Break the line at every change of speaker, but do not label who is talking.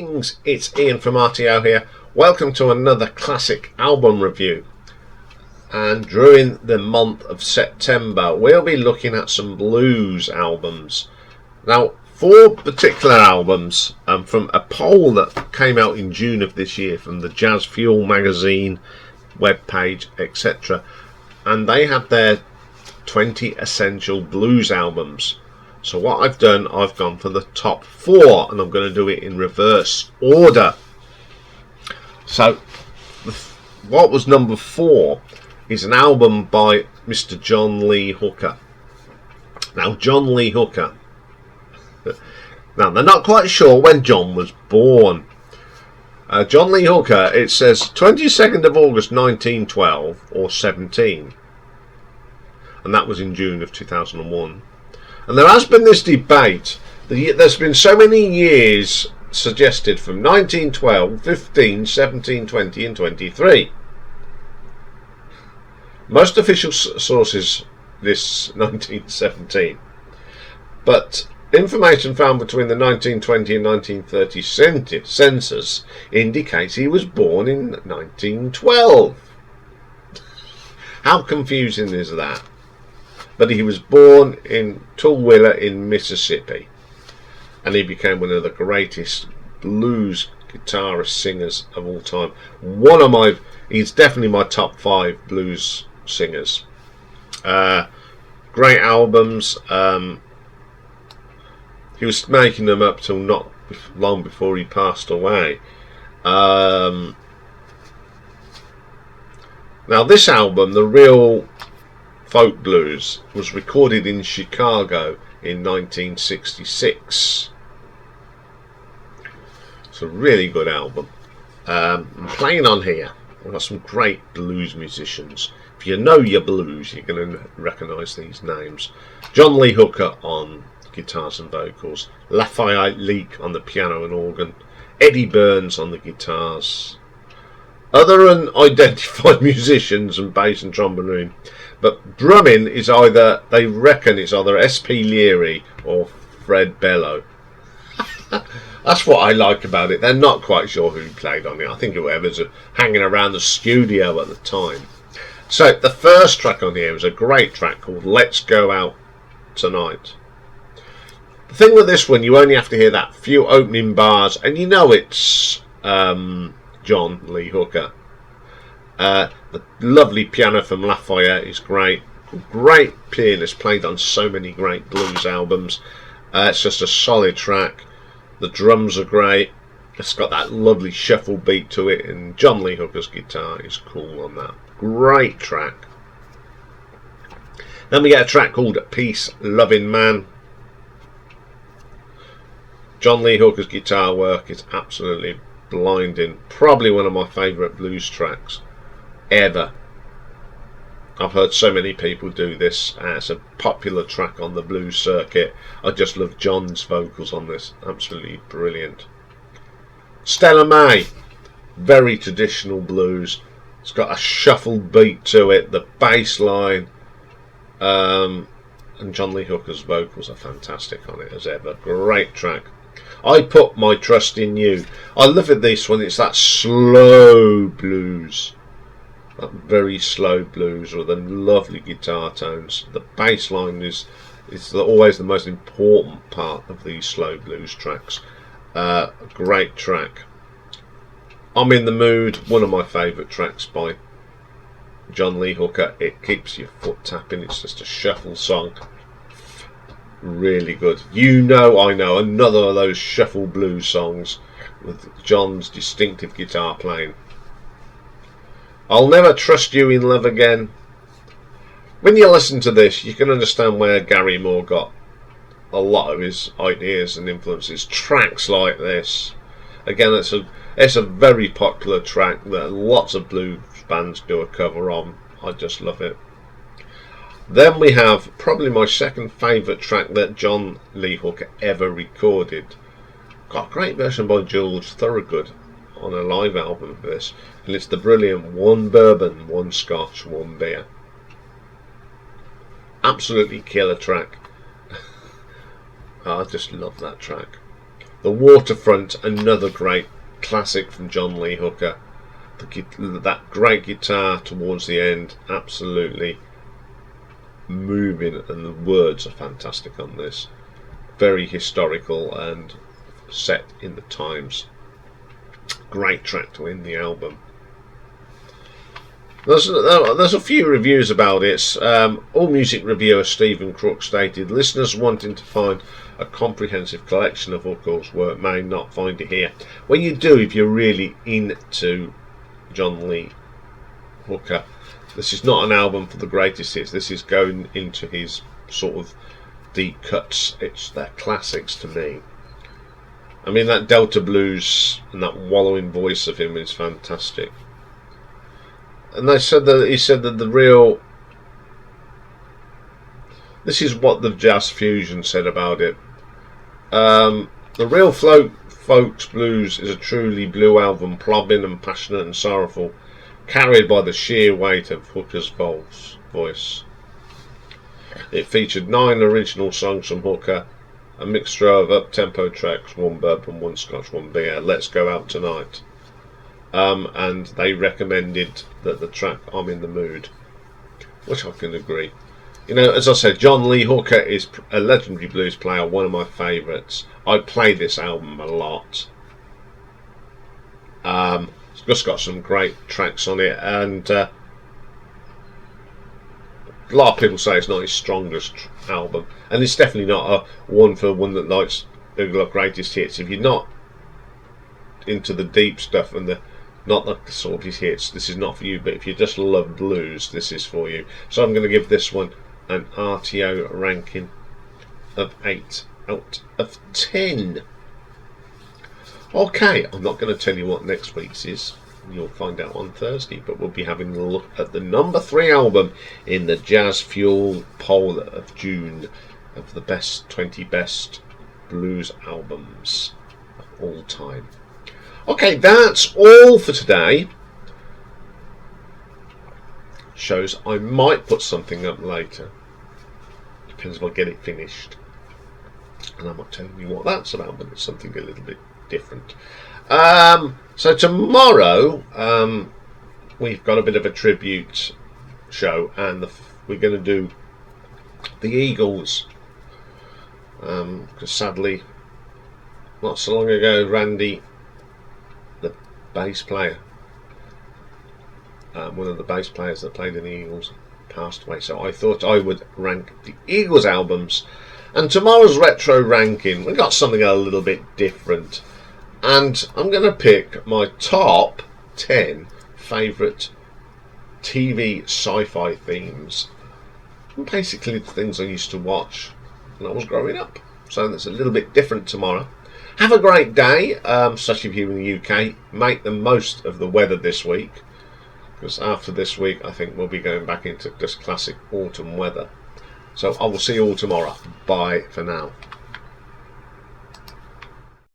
Greetings, it's Ian from RTO here. Welcome to another classic album review. And during the month of September, we'll be looking at some blues albums. Now, 4 particular albums from a poll that came out in June of this year from the Jazz Fuel magazine webpage, etc. And they had their 20 essential blues albums. So what I've done, I've gone for the top 4, and I'm going to do it in reverse order. So what was number 4 is an album by Mr. John Lee Hooker. Now, John Lee Hooker. Now, they're not quite sure when John was born. John Lee Hooker, it says 22nd of August 1912 or 17. And that was in June of 2001. And there has been this debate. There's been so many years suggested from 1912, 15, 17, 20 and 23. Most official sources this 1917. But information found between the 1920 and 1930 census indicates he was born in 1912. How confusing is that? But he was born in Tulwilla in Mississippi, and he became one of the greatest blues guitarist singers of all time. He's definitely my top 5 blues singers. Great albums. He was making them up till not long before he passed away. Now this album, The Real Folk Blues, was recorded in Chicago in 1966. It's a really good album. I'm playing on here. We've got some great blues musicians. If you know your blues, you're going to recognise these names. John Lee Hooker on guitars and vocals, Lafayette Leake on the piano and organ, Eddie Burns on the guitars. Other unidentified musicians and bass and trombone. But drumming is they reckon it's either S.P. Leary or Fred Bello. That's what I like about it. They're not quite sure who played on it. I think whoever's hanging around the studio at the time. So the first track on here is a great track called Let's Go Out Tonight. The thing with this one, you only have to hear that few opening bars and you know it's John Lee Hooker. The lovely piano from Lafayette is great. Great pianist, played on so many great blues albums. It's just a solid track. The drums are great. It's got that lovely shuffle beat to it, and John Lee Hooker's guitar is cool on that. Great track. Then we get a track called Peace, Lovin Man. John Lee Hooker's guitar work is absolutely blinding. Probably one of my favourite blues tracks ever. I've heard so many people do this. It's a popular track on the blues circuit. I just love John's vocals on this. Absolutely brilliant. Stella Mae, very traditional blues. It's got a shuffled beat to it. The bass line, and John Lee Hooker's vocals are fantastic on it as ever. Great track. I Put My Trust in You. I love it, this one. It's that slow blues. That very slow blues with the lovely guitar tones. The bass line is always the most important part of these slow blues tracks. Great track. I'm in the Mood, one of my favourite tracks by John Lee Hooker. It keeps your foot tapping. It's just a shuffle song. Really good. You Know I Know, another of those shuffle blues songs with John's distinctive guitar playing. I'll Never Trust You in Love Again. When you listen to this, you can understand where Gary Moore got a lot of his ideas and influences. Tracks like this, again, it's a very popular track that lots of blues bands do a cover on. I just love it. Then we have probably my second favourite track that John Lee Hooker ever recorded. Got a great version by George Thorogood on a live album of this, and it's the brilliant One Bourbon, One Scotch, One Beer. Absolutely killer track. I just love that track. The Waterfront, another great classic from John Lee Hooker. That great guitar towards the end, absolutely moving, and the words are fantastic on this. Very historical and set in the times. Great track to end the album. There's a few reviews about it. Allmusic reviewer Stephen Crook stated, listeners wanting to find a comprehensive collection of Hooker's work may not find it here. Well, you do if you're really into John Lee Hooker. This is not an album for the greatest hits. This is going into his sort of deep cuts. They're classics to me. I mean, that Delta blues and that wallowing voice of him is fantastic. And he said that the real, this is what the Jazz Fusion said about it. The real folks blues is a truly blue album, plodding and passionate and sorrowful, carried by the sheer weight of Hooker's voice. It featured 9 original songs from Hooker, a mixture of up-tempo tracks, 1 bourbon, 1 Scotch, 1 beer, Let's Go Out Tonight. And they recommended that the track I'm in the Mood, which I can agree. You know, as I said, John Lee Hooker is a legendary blues player, one of my favourites. I play this album a lot. It's just got some great tracks on it, and a lot of people say it's not his strongest album, and it's definitely not a one that likes the greatest hits. If you're not into the deep stuff and not the sort of his hits, this is not for you. But if you just love blues, this is for you. So I'm going to give this one an RTO ranking of 8 out of 10. Okay, I'm not going to tell you what next week's is. You'll find out on Thursday, but we'll be having a look at the number 3 album in the Jazz Fuel poll of June of the 20 best blues albums of all time. Okay, that's all for today. Shows I might put something up later. Depends if I get it finished. And I'm not telling you what that's about, but it's something a little bit different. So tomorrow we've got a bit of a tribute show, and we're going to do the Eagles, because sadly not so long ago Randy, the bass player, one of the bass players that played in the Eagles, passed away. So I thought I would rank the Eagles albums, and tomorrow's retro ranking, we've got something a little bit different. And I'm going to pick my top 10 favourite TV sci-fi themes. And basically the things I used to watch when I was growing up. So that's a little bit different tomorrow. Have a great day, especially if you're in the UK. Make the most of the weather this week, because after this week I think we'll be going back into just classic autumn weather. So I will see you all tomorrow. Bye for now.